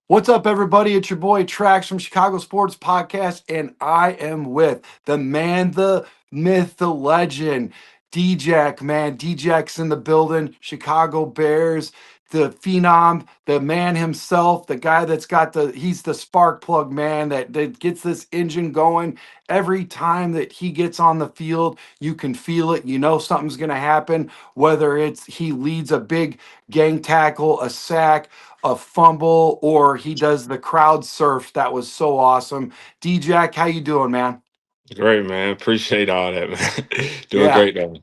What's up, everybody? It's your boy Trax from Chicago Sports Podcast, and I am with the man, the myth, the legend, DJack, man. DJack's in the building, Chicago Bears, the phenom, the man himself, the guy that's got he's the spark plug man that gets this engine going. Every time that he gets on the field, you can feel it. You know something's going to happen, whether it's he leads a big gang tackle, a sack, a fumble, or he does the crowd surf. That was so awesome. DJack, how you doing, man? Great, man. Appreciate all that, man. Doing Yeah. great though.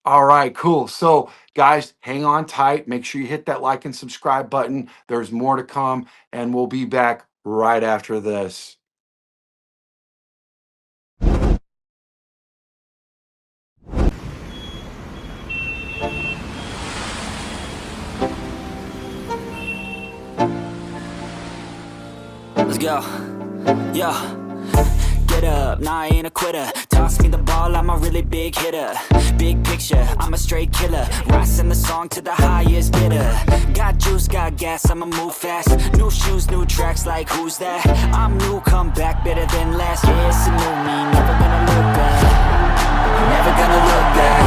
All right, cool. So, guys, hang on tight. Make sure you hit that like and subscribe button. There's more to come, and we'll be back right after this. Let's go. Yo. Get up, nah, I ain't a quitter. Toss me the ball, I'm a really big hitter. Big picture, I'm a straight killer. Rising the song to the highest bidder. Got juice, got gas, I'ma move fast. New shoes, new tracks, like who's that? I'm new, come back better than last. Yeah, it's a new me, never gonna look back. Never gonna look back.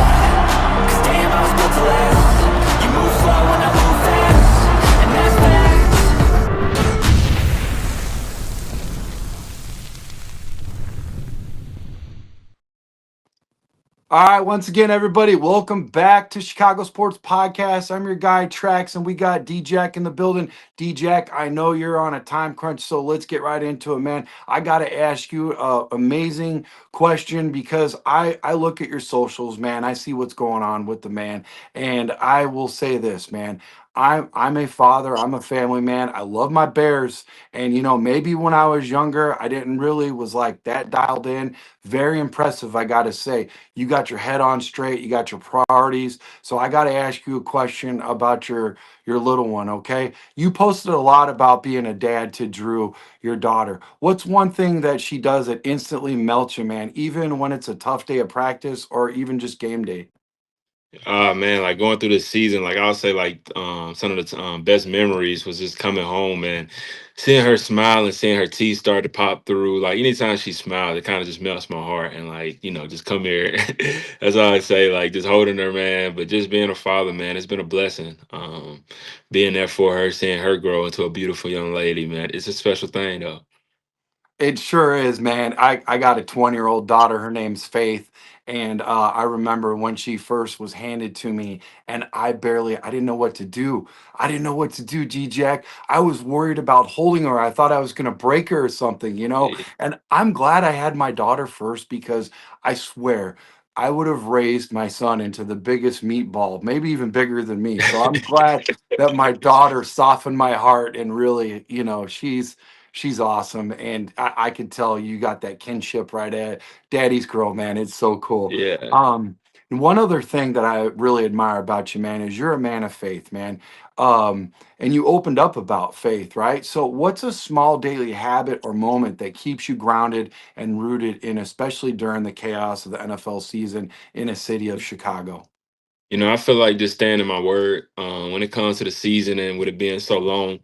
Cause damn, I was built to last. You move slow and I move fast. And that's facts. All right, once again, everybody, welcome back to Chicago Sports Podcast. I'm your guy, Trax, and we got DJack in the building. DJack, I know you're on a time crunch, so let's get right into it, man. I got to ask you a amazing question because I look at your socials, man. I see what's going on with the man, and I will say this, man. I'm a father. I'm a family man. I love my Bears, and maybe when I was younger, I didn't really was like that dialed in. Very impressive, I got to say. You got your head on straight, you got your priorities. So I got to ask you a question about your little one, okay? You posted a lot about being a dad to Drew, your daughter. What's one thing that she does that instantly melts you, man, even when it's a tough day of practice or even just game day? Man, like going through this season, like I'll say, like some of the best memories was just coming home and seeing her smile and seeing her teeth start to pop through. Like anytime she smiles, it kind of just melts my heart. And like just come here. That's all I say. Like just holding her, man. But just being a father, man, it's been a blessing. Being there for her, seeing her grow into a beautiful young lady, man. It's a special thing, though. It sure is, man. I got a 20-year-old daughter. Her name's Faith. And I remember when she first was handed to me, and I didn't know what to do. I didn't know what to do, G Jack. I was worried about holding her. I thought I was going to break her or something. Yeah. And I'm glad I had my daughter first because I swear I would have raised my son into the biggest meatball, maybe even bigger than me. So I'm glad that my daughter softened my heart and really, she's awesome, and I can tell you got that kinship right at daddy's girl, man. It's so cool. Yeah. And one other thing that I really admire about you, man, is you're a man of faith, man. And you opened up about faith, right? So what's a small daily habit or moment that keeps you grounded and rooted in, especially during the chaos of the NFL season in a city of Chicago? I feel like just staying in my word when it comes to the season and with it being so long.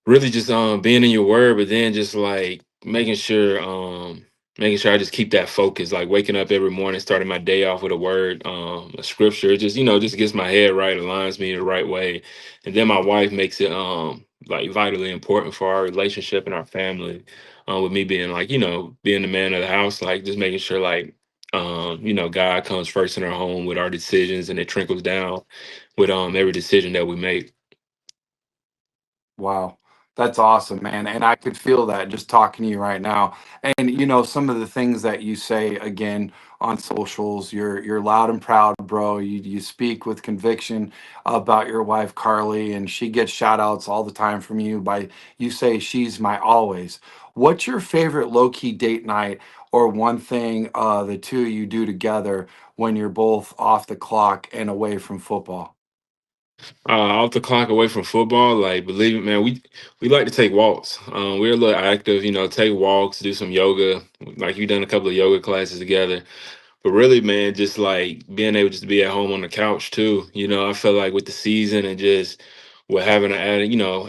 Really just being in your word, but then just like making sure I just keep that focus, like waking up every morning, starting my day off with a word, a scripture. It just just gets my head right, aligns me the right way. And then my wife makes it like vitally important for our relationship and our family. With me being like, being the man of the house, like just making sure like God comes first in our home with our decisions, and it trickles down with every decision that we make. Wow. That's awesome, man. And I could feel that just talking to you right now. And some of the things that you say again on socials, you're loud and proud, bro. You speak with conviction about your wife Carley, and she gets shout outs all the time from you by you say she's my always. What's your favorite low-key date night or one thing the two of you do together when you're both off the clock and away from football? Off the clock away from football, like believe it, man, we like to take walks. We're a little active, take walks, do some yoga. Like you've done a couple of yoga classes together. But really, man, just like being able just to be at home on the couch too. I feel like with the season and just with having to add,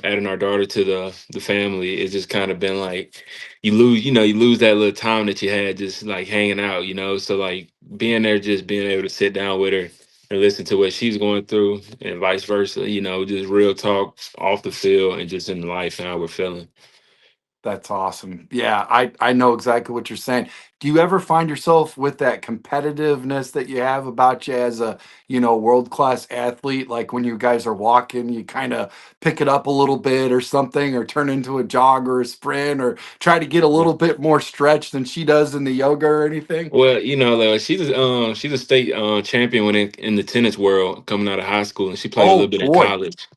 adding our daughter to the family, it's just kind of been like you lose that little time that you had just like hanging out, so like being there, just being able to sit down with her and listen to what she's going through and vice versa, just real talk off the field and just in life and how we're feeling. That's awesome. Yeah, I know exactly what you're saying. Do you ever find yourself with that competitiveness that you have about you as a, world-class athlete? Like when you guys are walking, you kind of pick it up a little bit or something, or turn into a jog or a sprint, or try to get a little bit more stretch than she does in the yoga or anything? Well, she's a state champion when in the tennis world coming out of high school, and she played a Oh little bit in boy. college.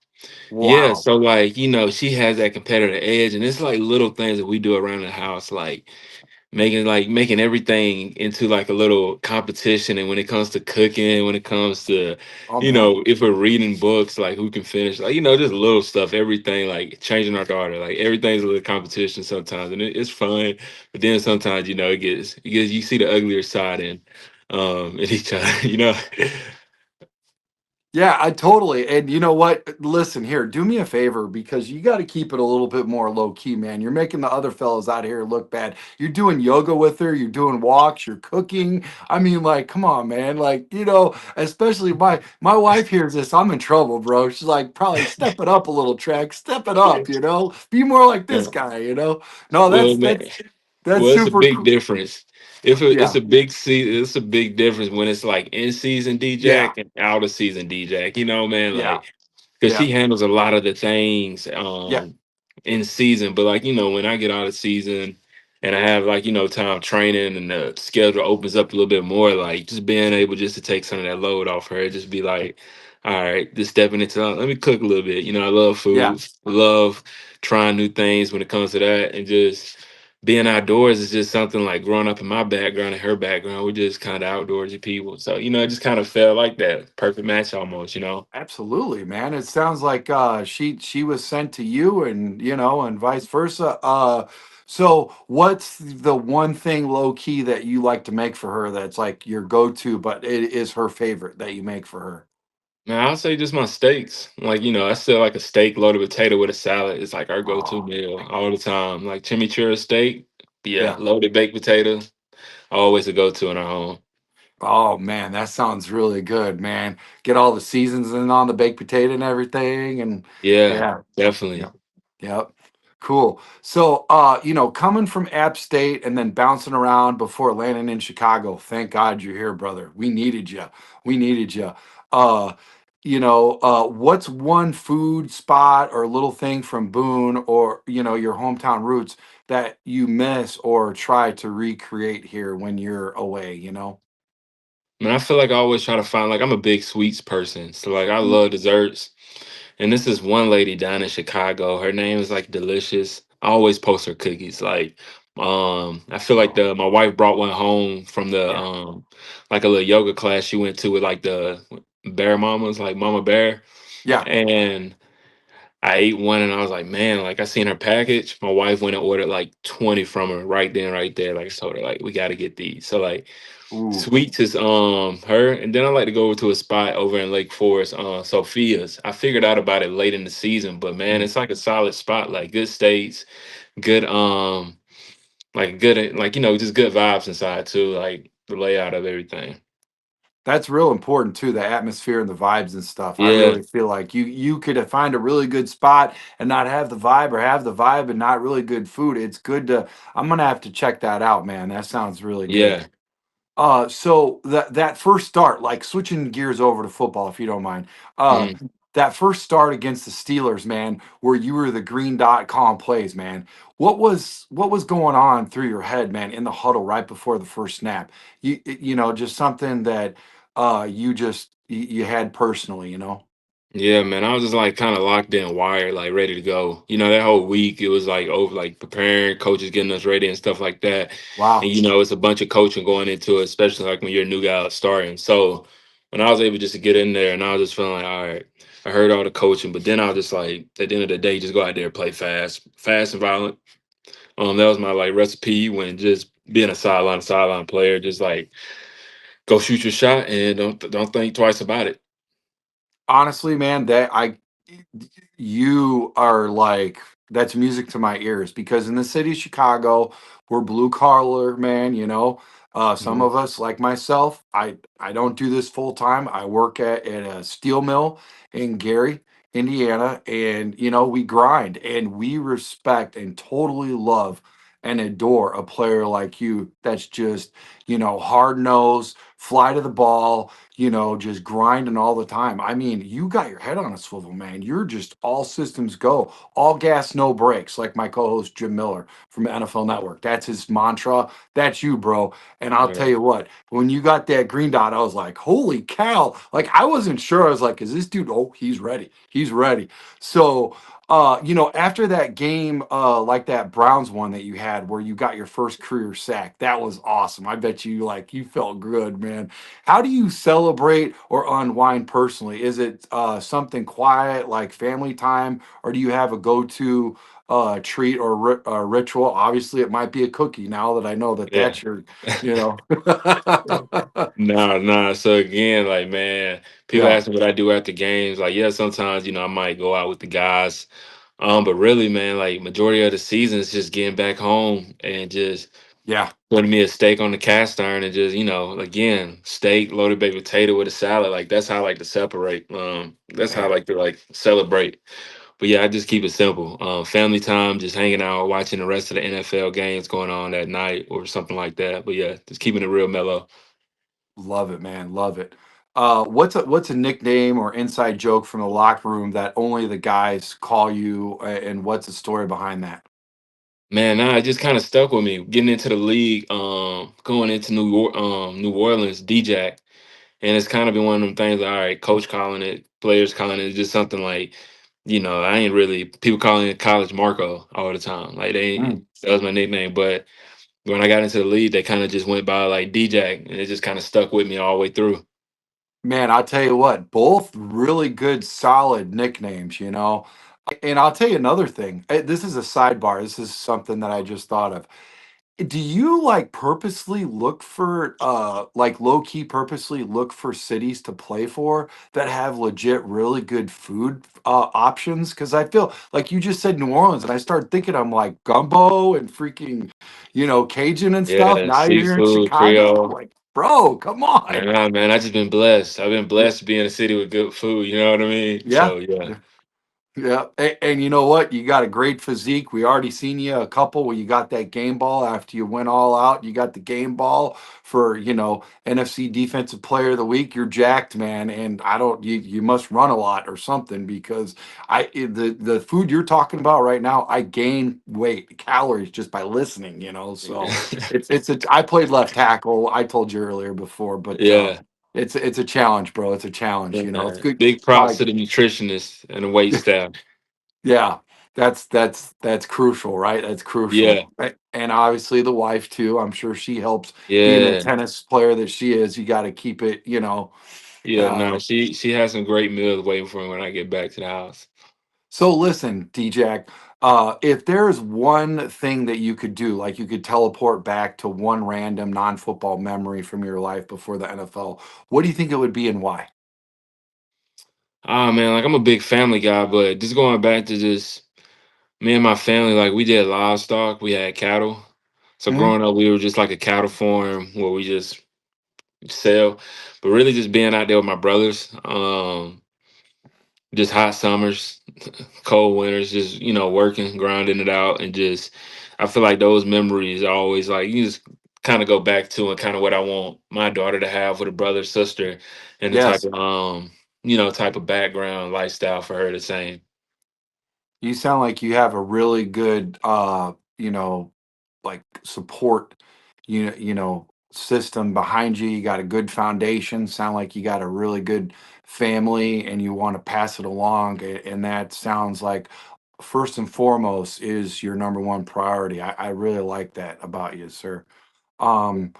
Yeah, Wow. so like, she has that competitive edge, and it's like little things that we do around the house, like making everything into like a little competition. And when it comes to cooking, when it comes to, Oh man. if we're reading books, like who can finish, like, just little stuff, everything, like changing our daughter, like everything's a little competition sometimes, and it's fun. But then sometimes, it gets you see the uglier side in each other, Yeah, I totally. And you know what? Listen here, do me a favor because you got to keep it a little bit more low key, man. You're making the other fellas out here look bad. You're doing yoga with her, you're doing walks, you're cooking. I mean, like, come on, man. Like, especially my wife hears this, I'm in trouble, bro. She's like, probably step it up a little, Trek. Step it up, Be more like Yeah. this guy. No, Well, that's man, that's well, it's a super big cool. difference. If it's Yeah, a big season, it's a big difference when it's like in season yeah, DJack and out of season DJack. Man, yeah, like because yeah, she handles a lot of the things yeah, in season. But like, when I get out of season and I have like, time training and the schedule opens up a little bit more, like just being able just to take some of that load off her, just be like, all right, just stepping into let me cook a little bit. I love yeah. food, love trying new things when it comes to that, and just being outdoors is just something like growing up in my background and her background. We're just kind of outdoorsy people. So, it just kind of felt like that perfect match almost. Absolutely, man. It sounds like she was sent to you and and vice versa. So what's the one thing low key that you like to make for her that's like your go-to, but it is her favorite that you make for her? Now, I'll say just my steaks. Like, I still like a steak, loaded potato with a salad. It's like our go-to Oh, meal all the time. Like chimichurri steak, yeah, yeah. loaded baked potato, always a go-to in our home. Oh man, that sounds really good, man. Get all the seasons in on the baked potato and everything and Yeah, yeah. definitely. Yeah. Yep. Cool. So, coming from App State and then bouncing around before landing in Chicago, thank God you're here, brother. We needed you. We needed you. Uh, what's one food spot or little thing from Boone or, your hometown roots that you miss or try to recreate here when you're away? Man, I feel like I always try to find like I'm a big sweets person. So like I Mm. love desserts. And this is one lady down in Chicago. Her name is like Delicious. I always post her cookies. Like, I feel like Oh, the my wife brought one home from the yeah. like a little yoga class she went to with like the bear mamas, like Mama Bear. Yeah. And I ate one and I was like, man, like I seen her package. My wife went and ordered like 20 from her right then, right there. Like I told her, like, we gotta get these. So like Ooh. Sweets is her, and then I like to go over to a spot over in Lake Forest, Sophia's. I figured out about it late in the season, but man, Mm. it's like a solid spot, like good states, good like good like just good vibes inside too, like the layout of everything. That's real important too, the atmosphere and the vibes and stuff. I Yeah, really feel like you could find a really good spot and not have the vibe or have the vibe and not really good food. It's good to I'm gonna have to check that out, man. That sounds really good. yeah. So that first start, like switching gears over to football, if you don't mind. Uh Mhm. that first start against the Steelers, man, where you were the green dot calling plays, man. What was going on through your head, man, in the huddle right before the first snap? Just something that you had personally. Yeah, man. I was just like kind of locked in, wired, like ready to go. That whole week it was like over, like preparing, coaches getting us ready and stuff like that. And Wow. it's a bunch of coaching going into it, especially like when you're a new guy starting. So when I was able just to get in there and I was just feeling like, all right, I heard all the coaching, but then I was just like, at the end of the day, just go out there and play fast, fast and violent. That was my like recipe when just being a sideline player, just like go shoot your shot and don't think twice about it. Honestly, man, that You are like, that's music to my ears because in the city of Chicago, we're blue collar, man. Some Mhm. of us, like myself, I don't do this full time. I work at a steel mill in Gary, Indiana, and we grind and we respect and totally love and adore a player like you that's just hard nosed, fly to the ball, just grinding all the time. I mean, you got your head on a swivel, man. You're just all systems go, all gas, no brakes, like my co host Jim Miller from the NFL Network. That's his mantra. That's you, bro. And I'll tell Yeah. you what, when you got that green dot, I was like, holy cow. Like, I wasn't sure. I was like, is this dude? Oh, he's ready. He's ready. So, after that game, like that Browns one that you had where you got your first career sack, that was awesome. I bet you felt good, man. How do you celebrate or unwind personally? Is it something quiet like family time, or do you have a go-to treat or ritual? Obviously, it might be a cookie. Now that I know that Yeah. that's your, you know, No, no. So again, like man, people yeah, ask me what I do after games. Like, yeah, sometimes I might go out with the guys. But really, man, like majority of the season is just getting back home and just yeah, putting me a steak on the cast iron and just again, steak, loaded baked potato with a salad. Like that's how I like to separate. That's how I man. like to like celebrate. But yeah, I just keep it simple. Family time, just hanging out, watching the rest of the NFL games going on that night or something like that. But yeah, just keeping it real mellow. Love it, man. Love it. What's a nickname or inside joke from the locker room that only the guys call you, and what's the story behind that? Man, nah, it just kind of stuck with me. Getting into the league, going into New Orleans, DJack. And it's kind of been one of them things, all right, coach calling it, players calling it, it's just something like, I ain't really people calling it college Marco all the time. Like that was my nickname. But when I got into the league, they kind of just went by like DJ and it just kind of stuck with me all the way through. Man, I'll tell you what, both really good, solid nicknames. And I'll tell you another thing. This is a sidebar. This is something that I just thought of. Do you like purposely look for like low key purposely look for cities to play for that have legit really good food options? Because I feel like you just said New Orleans, and I started thinking I'm like gumbo and freaking, Cajun and stuff. Yeah, Now you're here in seafood, Chicago. I'm Creole. like, bro, come on. Nah, man, I just been blessed. I've been blessed to be in a city with good food, you know what I mean? Yeah. So yeah. Yeah, and you know what? You got a great physique. We already seen you a couple where you got that game ball after you went all out. You got the game ball for NFC Defensive Player of the Week. You're jacked, man, and I don't. You must run a lot or something because the food you're talking about right now, I gain weight calories just by listening. So I played left tackle. I told you earlier before, but Yeah. it's a challenge, bro. It's a challenge. It's Yeah. good. Big props My to the nutritionist and the wait staff. Yeah, that's crucial, right? That's Yeah. crucial. And obviously the wife too. I'm sure she helps being the Yeah. tennis player that she is. You got to keep it. Yeah. No, Uh, she has some great meals waiting for me when I get back to the house. so listen, DJack, if there's one thing that you could do, like you could teleport back to one random non-football memory from your life before the NFL, what do you think it would be and why? Ah man, like I'm a big family guy, but just going back to just me and my family, like we did livestock, we had cattle. So Mhm. growing up, we were just like a cattle farm where we just sell, but really just being out there with my brothers. Just hot summers, cold winters, just working, grinding it out, and just I feel like those memories are always like you just kind of go back to and kind of what I want my daughter to have with a brother, sister, and the type Yes, of type of background lifestyle for her the same. you sound like you have a really good like support system behind you. You got a good foundation. Sound like you got a really good family and you want to pass it along, and that sounds like first and foremost is your number one priority. I really like that about you, sir. um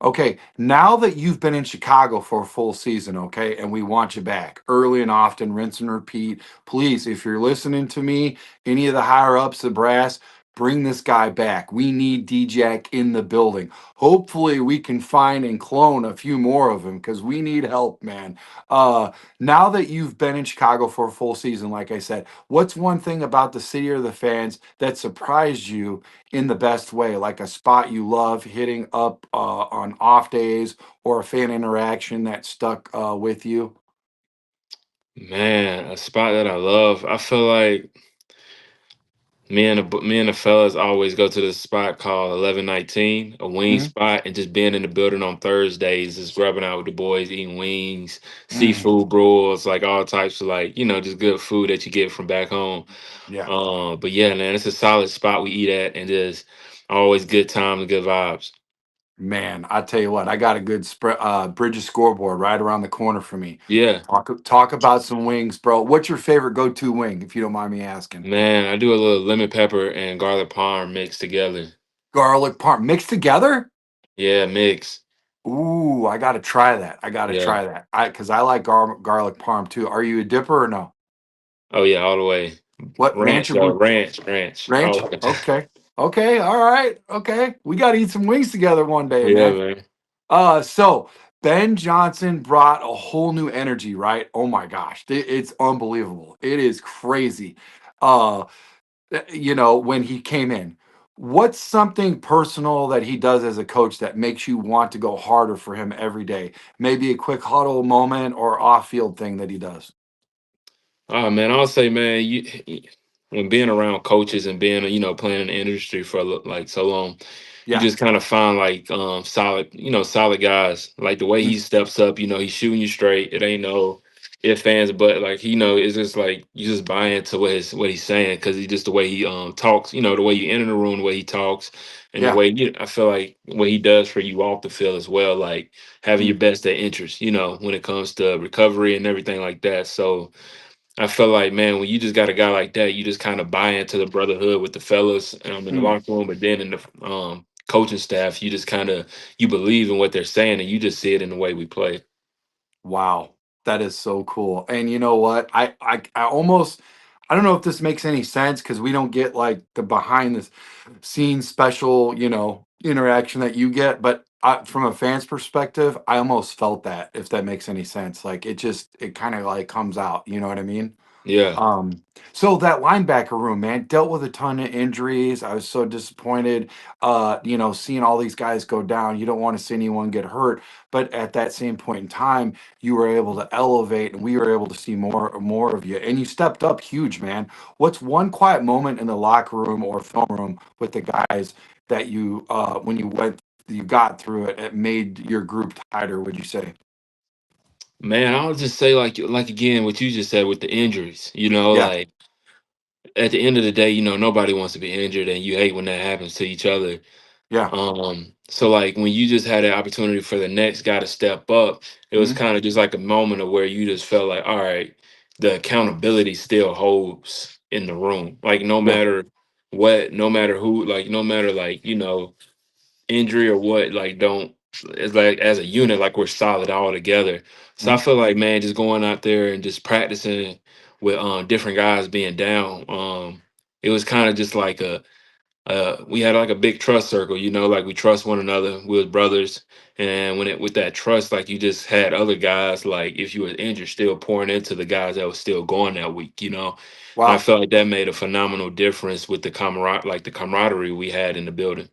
Okay, now that you've been in Chicago for a full season, okay, and we want you back early and often, rinse and repeat. Please, if you're listening to me, any of the higher ups, the brass, bring this guy back. We need DJack in the building. Hopefully, we can find and clone a few more of them because we need help, man. Now that you've been in Chicago for a full season, like I said, what's one thing about the city or the fans that surprised you in the best way? Like a spot you love hitting up on off days, or a fan interaction that stuck with you? Man, a spot that I love. I feel like me and the fellas always go to this spot called 1119, a wing Mm, spot, and just being in the building on Thursdays, just grubbing out with the boys, eating wings, mm, seafood broils, like all types of like, just good food that you get from back home. yeah. But yeah, man, it's a solid spot we eat at, and just always good time and good vibes. Man, I tell you what, I got a good Bridges scoreboard right around the corner for me. Yeah, Talk about some wings, bro. What's your favorite go-to wing, if you don't mind me asking? man, I do a little lemon pepper and garlic parm mixed together. Garlic parm mixed together? Yeah, mix. Ooh, I got to try that. I got to Yeah. try that. Because I like garlic parm too. Are you a dipper or no? Oh yeah, all the way. What, ranch Ranch or though, blue? ranch. Ranch? All the way. Okay. Okay. All right. Okay. We got to eat some wings together one day, Yeah, man. man. So Ben Johnson brought a whole new energy, right? Oh my gosh, it's unbelievable. It is crazy. Uh, when he came in, what's something personal that he does as a coach that makes you want to go harder for him every day? Maybe a quick huddle moment or off-field thing that he does. Oh man, I'll say, man, when being around coaches and being, playing in the industry for like so long, you Yeah. just kind of find like solid, solid guys. Like the way Mm, he steps up, he's shooting you straight. It ain't no if fans, but like it's just like you just buy into what he's saying because he just the way he talks. The way you enter the room, the way he talks, and the yeah. way I feel like what he does for you off the field as well. Like having your Mm, best at interest. When it comes to recovery and everything like that. So. I feel like, man, when you just got a guy like that, you just kind of buy into the brotherhood with the fellas in the mm. locker room, but then in the coaching staff, you just kind of you believe in what they're saying, and you just see it in the way we play. Wow, that is so cool. And you know what? I almost, I don't know if this makes any sense because we don't get like the behind the scenes special, interaction that you get. But from a fan's perspective, I almost felt that, if that makes any sense. Like it kind of like comes out. You know what I mean? Yeah, Um, so that linebacker room, man, dealt with a ton of injuries. I was so disappointed, seeing all these guys go down. You don't want to see anyone get hurt, but at that same point in time, you were able to elevate, and we were able to see more of you. And you stepped up huge, man. What's one quiet moment in the locker room or film room with the guys that when you got through it, it made your group tighter? Would you say? man, I'll just say like again what you just said with the injuries. Yeah, Like at the end of the day, nobody wants to be injured, and you hate when that happens to each other. yeah, So like when you just had an opportunity for the next guy to step up, it was mhm, kind of just like a moment of where you just felt like, all right, the accountability still holds in the room. Like no yeah, matter what, no matter who, like no matter like, injury or what, like don't it's like as a unit, like we're solid all together. So I mhm, feel like man, just going out there and just practicing with different guys being down, it was kind of just like we had like a big trust circle, like we trust one another. We was brothers, and with that trust, like you just had other guys, like if you were injured, still pouring into the guys that was still going that week. And I wow. felt like that made a phenomenal difference with the camaraderie we had in the building,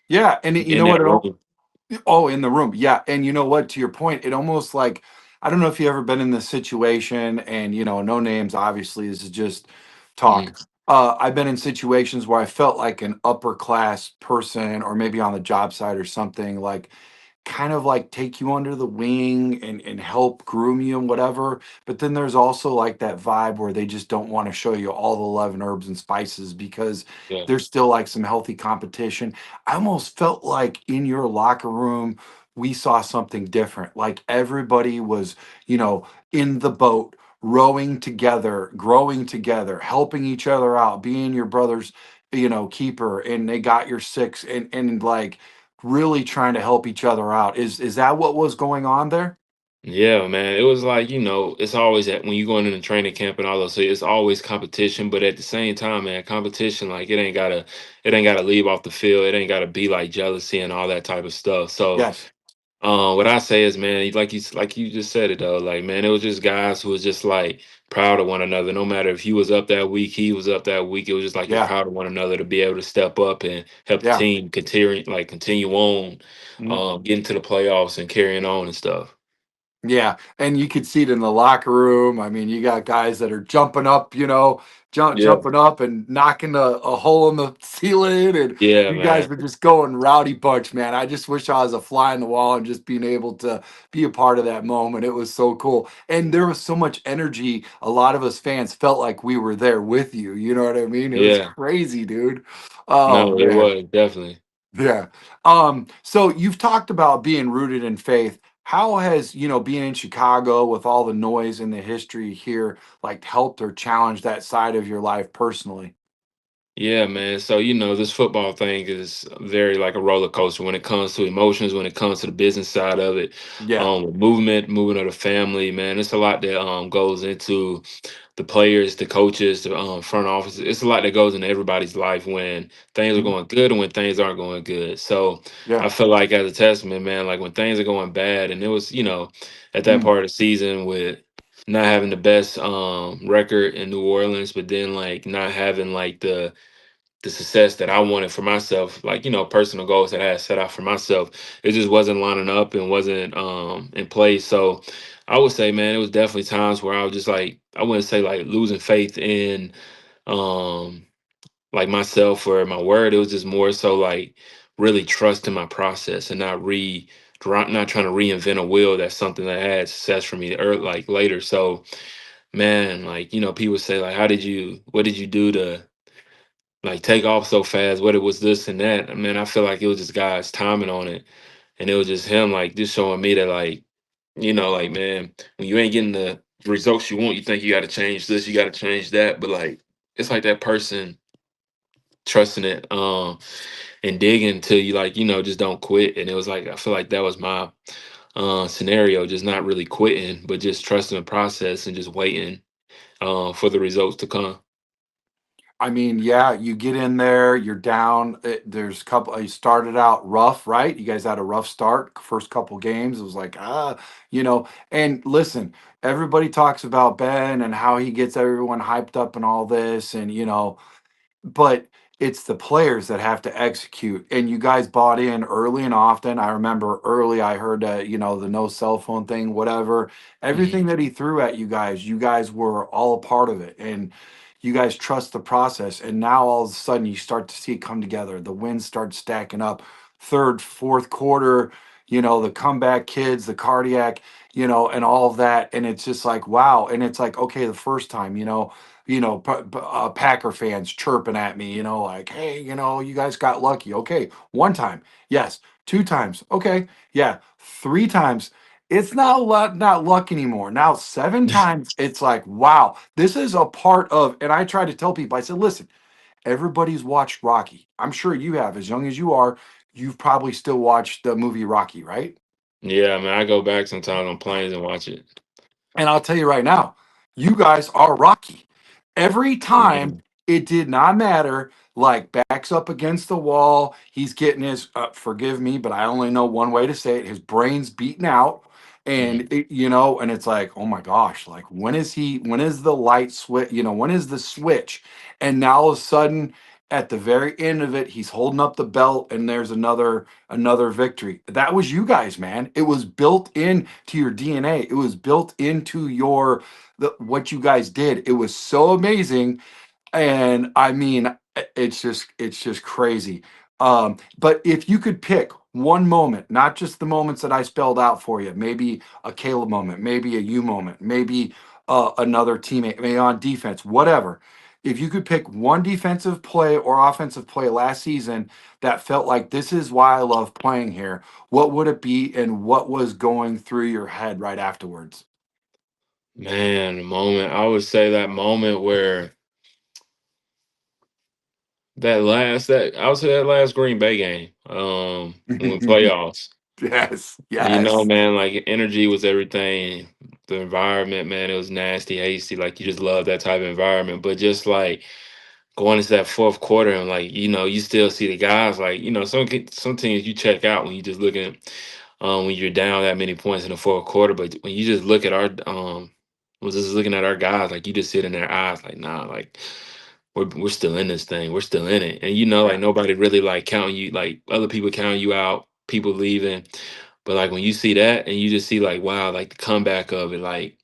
Yeah, and you in know what? that room. Oh, in the room. Yeah. And you know what? To your point, it almost like, I don't know if you ever been in this situation, and no names, obviously, this is just Mhm. talk. I've been in situations where I felt like an upper class person, or maybe on the job site or something, like kind of like take you under the wing and help groom you and whatever. But then there's also like that vibe where they just don't want to show you all the 11 herbs and spices because Yeah, there's still like some healthy competition. I almost felt like in your locker room, we saw something different. Like everybody was, in the boat, rowing together, growing together, helping each other out, being your brother's, keeper, and they got your six, and like really trying to help each other out. Is that what was going on there? Yeah, man. It was like, it's always that when you going into training camp and all those, so it's always competition. But at the same time, man, competition, like it ain't gotta leave off the field. It ain't gotta be like jealousy and all that type of stuff. So Yes. what I say is, man, like you just said it though, like man, it was just guys who was just like proud of one another. No matter if he was up that week, he was up that week. It was just like you're Yeah. proud of one another to be able to step up and help the Yeah. team continue on, Mhm. getting to the playoffs and carrying on and stuff. Yeah, and you could see it in the locker room. I mean, you got guys that are jumping up, Yeah, jumping up and knocking a hole in the ceiling, and yeah, you guys man. were just going rowdy bunch, man. I just wish I was a fly on the wall and just being able to be a part of that moment. It was so cool, and there was so much energy. A lot of us fans felt like we were there with you. You know what I mean? It was Yeah. crazy, dude. Oh No, it man. was definitely. Yeah. So you've talked about being rooted in faith. How has, being in Chicago with all the noise and the history here, like helped or challenged that side of your life personally? Yeah, man. So, this football thing is very like a roller coaster when it comes to emotions, when it comes to the business side of it. Yeah. Movement of the family, man. It's a lot that goes into the players, the coaches, the front office. It's a lot that goes into everybody's life when things are Mhm. going good and when things aren't going good. So I Yeah. feel like as a testament, man, like when things are going bad, and it was, at that Mm. part of the season with not having the best record in New Orleans, but then like not having like the success that I wanted for myself, like, personal goals that I had set out for myself, it just wasn't lining up and wasn't in place. So I would say, man, it was definitely times where I was just like, I wouldn't say like losing faith in um like myself or my word. It was just more so like really trusting my process and not trying to reinvent a wheel. That's something that had success for me like later. So man, like, people say like, what did you do to like take off so fast, whether it was this and that. I mean, I feel like it was just God's timing on it. And it was just him like just showing me that like, like man, when you ain't getting the results you want, you think you gotta change this, you gotta change that. But like it's like that person trusting it, and digging till you like, just don't quit. And it was like I feel like that was my scenario, just not really quitting, but just trusting the process and just waiting for the results to come. I mean, yeah, you get in there, you're down. There's a couple, you started out rough, right? You guys had a rough start, first couple games. It was like, and listen, everybody talks about Ben and how he gets everyone hyped up and all this. And, but it's the players that have to execute, and you guys bought in early and often. I remember early I heard the no cell phone thing, whatever, Mhm. everything that he threw at you guys were all a part of it, and you guys trust the process, and now all of a sudden you start to see it come together. The wins start stacking up, third, fourth quarter, the comeback kids, the cardiac, and all of that, and it's just like wow. And it's like, okay, the first time, Packer fans chirping at me, like, hey, you guys got lucky. Okay, one time, yes, two times, okay, yeah, three times. It's not luck anymore. Now seven times, it's like, wow, this is a part of. And I try to tell people, I said, listen, everybody's watched Rocky. I'm sure you have, as young as you are. You've probably still watched the movie Rocky, right? Yeah, I mean, I go back sometimes on planes and watch it. And I'll tell you right now, you guys are rocky. Every time Mhm. it did not matter, like backs up against the wall, he's getting his, forgive me, but I only know one way to say it, his brain's beaten out. And, Mhm. and it's like, oh my gosh, like when is the light switch, when is the switch? And now all of a sudden, at the very end of it, he's holding up the belt and there's another victory. That was you guys, man. It was built into your DNA. It was built into what you guys did. It was so amazing. And I mean, it's just crazy. But if you could pick one moment, not just the moments that I spelled out for you, maybe a Caleb moment, maybe a you moment, maybe another teammate, maybe on defense, whatever. If you could pick one defensive play or offensive play last season that felt like this is why I love playing here, what would it be, and what was going through your head right afterwards? Man, the moment I would say that moment where that last that I would say that last Green Bay game, when playoffs. Yes. You know, Yes. man, like energy was everything. The environment, man, it was nasty, hasty. Like you just love that type of environment. But just like going into that fourth quarter and like, you still see the guys like, some teams you check out when you just looking when you're down that many points in the fourth quarter. But when you just look at our was just looking at our guys, like you just sit in their eyes like, nah, like we're still in this thing. We're still in it. And like Yeah. nobody really like counting you, like other people counting you out, people leaving. But like when you see that and you just see like, wow, like the comeback of it, like,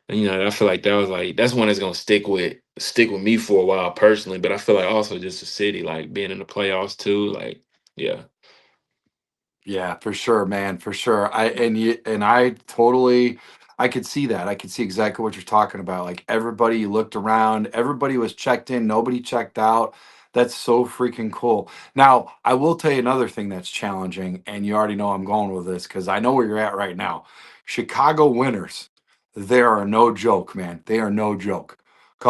and, I feel like that was like that's one that's gonna stick with me for a while personally. But I feel like also just the city, like being in the playoffs too, like yeah. Yeah, for sure, man, for sure. I totally I could see that. I could see exactly what you're talking about. Like everybody looked around, everybody was checked in, nobody checked out. That's so freaking cool. Now, I will tell you another thing that's challenging, and you already know I'm going with this because I know where you're at right now. Chicago winners, they are no joke, man. They are no joke.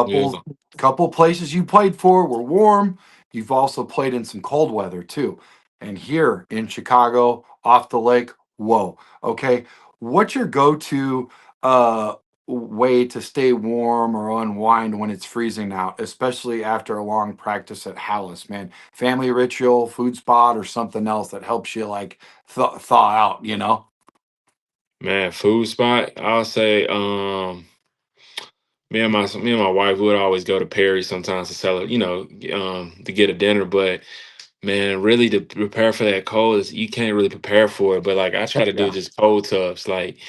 Yeah. Couple places you played for were warm. You've also played in some cold weather too. And here in Chicago, off the lake, whoa. Okay. What's your go-to way to stay warm or unwind when it's freezing out, especially after a long practice at Hallis, man? Family ritual, food spot, or something else that helps you like thaw out, you know? Man, food spot. I'll say, me and my wife would always go to Perry sometimes to sell it, to get a dinner. But man, really to prepare for that cold is you can't really prepare for it. But like I try to do Yeah. just cold tubs, like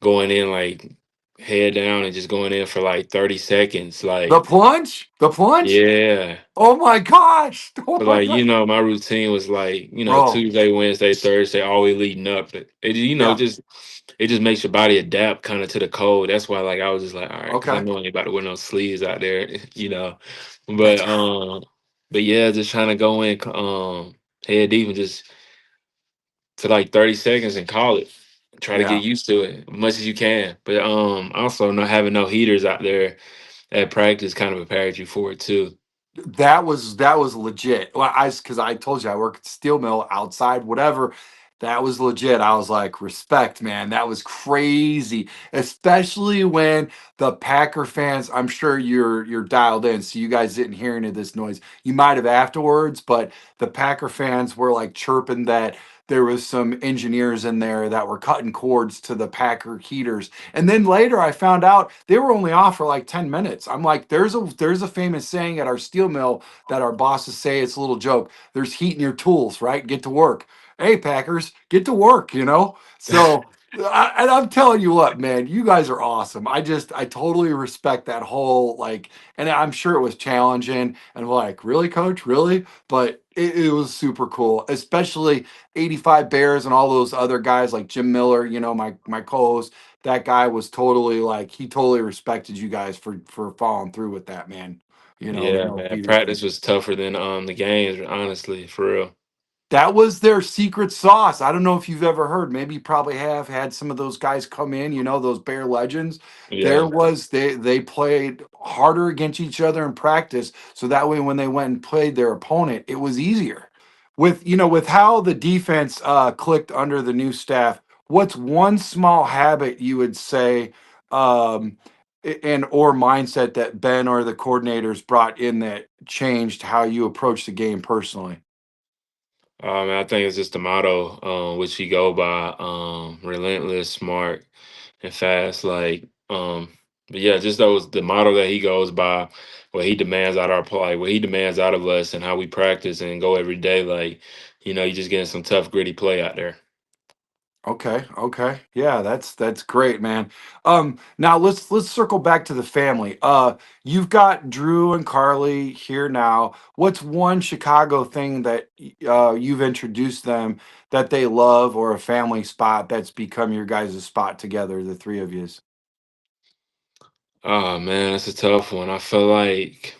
going in like head down and just going in for like 30 seconds. The Like, plunge? The plunge? yeah. Oh my gosh. Oh But my like, god. my routine was like, Bro. Tuesday, Wednesday, Thursday, always leading up. Yeah. It just makes your body adapt kind of to the cold. That's why like I was just like, all right, because I Okay. know I ain't about to wear no sleeves out there, But That's but yeah, just trying to go in head deep and just to like 30 seconds and call it. Try to yeah. get used to it as much as you can. But also not having no heaters out there at practice kind of prepared you for it too. That was legit. Well, because I told you I work at the steel mill outside, whatever. That was legit. I was like, respect, man. That was crazy, especially when the Packer fans. I'm sure you're dialed in, so you guys didn't hear any of this noise. You might have afterwards, but the Packer fans were like chirping that there was some engineers in there that were cutting cords to the Packer heaters. And then later I found out they were only off for like 10 minutes. I'm like, there's a famous saying at our steel mill that our bosses say, it's a little joke. There's heat in your tools, right? Get to work. Hey, Packers, get to work, you know? So and I'm telling you what, man, you guys are awesome. I totally respect that whole like, and I'm sure it was challenging and like, really, coach, really? But it was super cool, especially 85 Bears and all those other guys like Jim Miller, my co-host. That guy was totally like he totally respected you guys for following through with that, man. The Yeah, no man. heater Practice thing. was tougher than the games, honestly, for real. That was their secret sauce. I don't know if you've ever heard. Maybe you probably have had some of those guys come in, those Bear legends. There Yeah. was they played harder against each other in practice. So that way when they went and played their opponent, it was easier. With how the defense clicked under the new staff, what's one small habit you would say and or mindset that Ben or the coordinators brought in that changed how you approach the game personally? I think it's just the motto, which he go by, relentless, smart, and fast. Like, but yeah, just those the motto that he goes by, what he demands out our play, what he demands out of us, and how we practice and go every day. Like, you just getting some tough, gritty play out there. Okay, okay. Yeah, that's great, man. Now let's circle back to the family. You've got Drew and Carly here now. What's one Chicago thing that you've introduced them that they love or a family spot that's become your guys' spot together, the three of yous? Oh man, that's a tough one. I feel like,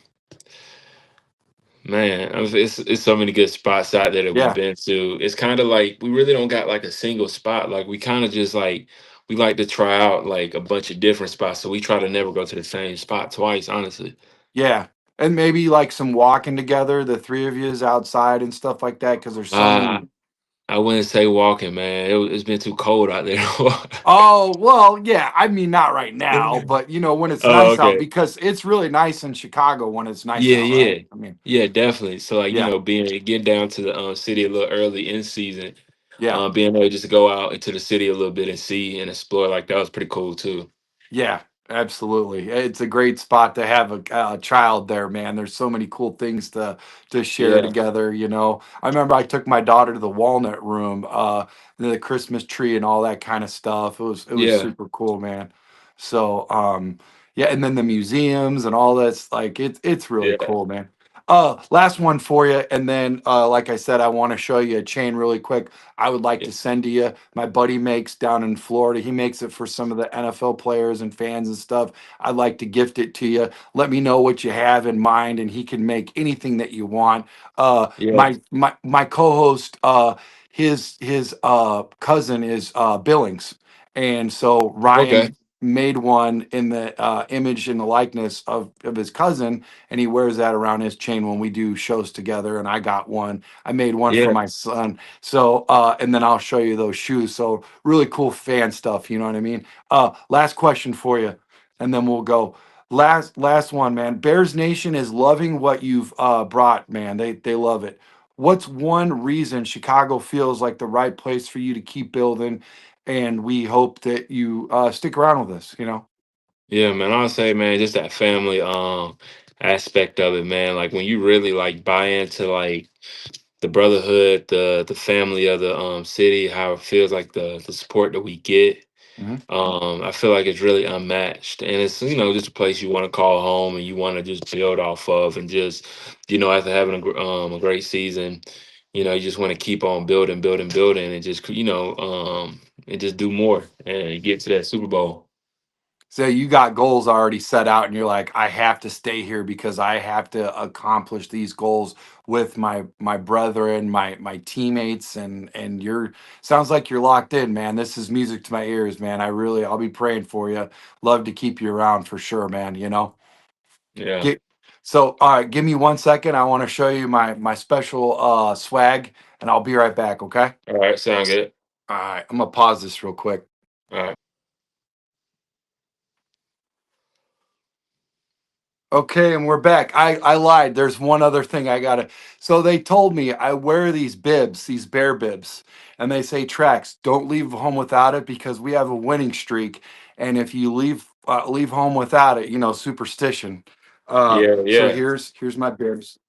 man, it's so many good spots out there that we've Yeah. been to. It's kind of like we really don't got like a single spot. Like we kind of just like we like to try out like a bunch of different spots. So we try to never go to the same spot twice, honestly. Yeah. And maybe like some walking together, the three of yous outside and stuff like that, because there's so Uh many. I wouldn't say walking, man. It's been too cold out there. to walk. Oh, well, yeah. I mean, not right now, but when it's Oh, nice out, okay. because it's really nice in Chicago when it's nice Yeah, out, right? yeah, I mean, yeah, definitely. So like yeah, being getting down to the city a little early in season, yeah. being able just to go out into the city a little bit and see and explore like that was pretty cool too. Yeah, absolutely. It's a great spot to have a child there, man. There's so many cool things to share Yeah, together. I remember I took my daughter to the Walnut Room, the Christmas tree and all that kind of stuff. It was yeah, super cool, man. So, yeah, and then the museums and all that's like it's really yeah, cool, man. Last one for you, and then like I said, I want to show you a chain really quick. I would like yeah, to send to you. My buddy makes down in Florida. He makes it for some of the NFL players and fans and stuff. I'd like to gift it to you. Let me know what you have in mind, and he can make anything that you want. yeah. My co-host, his cousin is Billings, and so Okay. Ryan made one in the image and the likeness of his cousin, and he wears that around his chain when we do shows together. And I got one. I made one for Yeah. my son. So, and then I'll show you those shoes. So, really cool fan stuff. You know what I mean? Last question for you, and then we'll go. Last one, man. Bears Nation is loving what you've brought, man. They love it. What's one reason Chicago feels like the right place for you to keep building? And we hope that you stick around with us. Yeah, man. I'll say, man, just that family aspect of it, man. Like when you really like buy into like the brotherhood, the family of the city, how it feels like the support that we get. Mhm. I feel like it's really unmatched, and it's just a place you want to call home and you want to just build off of, and just after having a great season, you just want to keep on building, building, building, and just and just do more and get to that Super Bowl. So you got goals already set out, and you're like, I have to stay here because I have to accomplish these goals with my brethren, my teammates, and you're sounds like you're locked in, man. This is music to my ears, man. I'll be praying for you. Love to keep you around for sure, man. Yeah. Get so all right, give me 1 second. I want to show you my special swag, and I'll be right back, okay? All right. Sound good. All right, I'm gonna pause this real quick. All right. Okay, and we're back. I lied. There's one other thing I gotta. So they told me I wear these bibs, these bear bibs, and they say tracks. Don't leave home without it because we have a winning streak, and if you leave home without it, superstition. Yeah. So Yeah. here's my bears.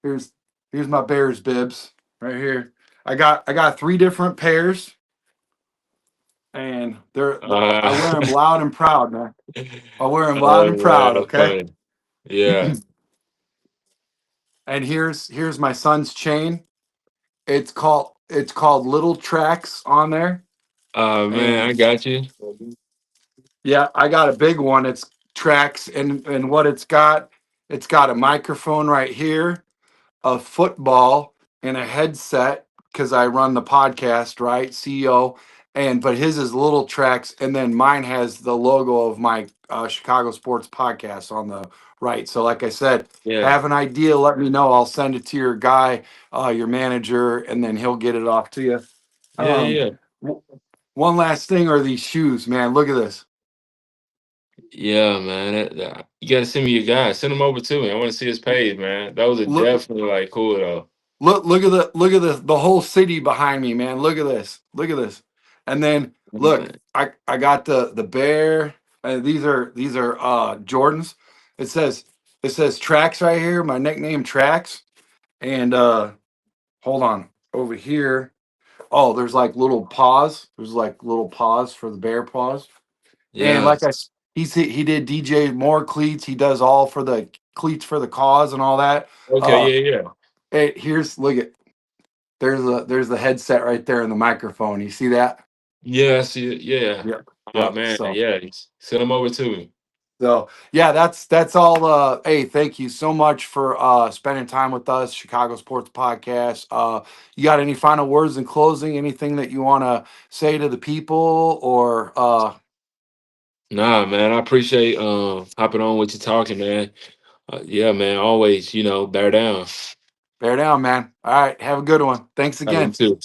Here's here's my bears bibs right here. I got three different pairs, and I wear Uh, them loud and proud, man. I wear them loud and oh man, proud. that's Okay. funny. Yeah. And here's my son's chain. It's called Little Tracks on there. Man, I And got you. yeah, I got a big one. It's tracks, and what it's got a microphone right here, a football, and a headset because I run the podcast, right? CEO. But his is Little Tracks, and then mine has the logo of my Chicago Sports Podcast on the right. So, like I said, Yeah. have an idea, let me know. I'll send it to your guy, your manager, and then he'll get it off to you. Yeah. Um, Yeah. w- One last thing are these shoes, man. Look at this. Yeah, man. You gotta send me your guy. Send him over to me. I want to see his page, man. Those are Look, definitely like cool though. look at the whole city behind me, man. Look at this. Look at this. And then look, Man. I got the bear. These are Jordans. It says it says Tracks right here. My nickname Tracks. And hold on over here. Oh, there's like little paws. There's like little paws for the bear paws. And Yeah. like he did DJ Moore cleats. He does all for the cleats for the cause and all that. Okay. Uh, Yeah. Yeah. here's look at there's the headset right there and the microphone. You see that? Yeah. I see it. Yeah. Yep. Oh Yep. man. So Yeah. Send him over to me. yeah, that's all. Hey, thank you so much for spending time with us, Chicago Sports Podcast. You got any final words in closing? Anything that you want to say to the people or Nah, man. I appreciate hopping on with you talking, man. Yeah, man. Always, bear down. Bear down, man. All right. Have a good one. Thanks All right, you again. too.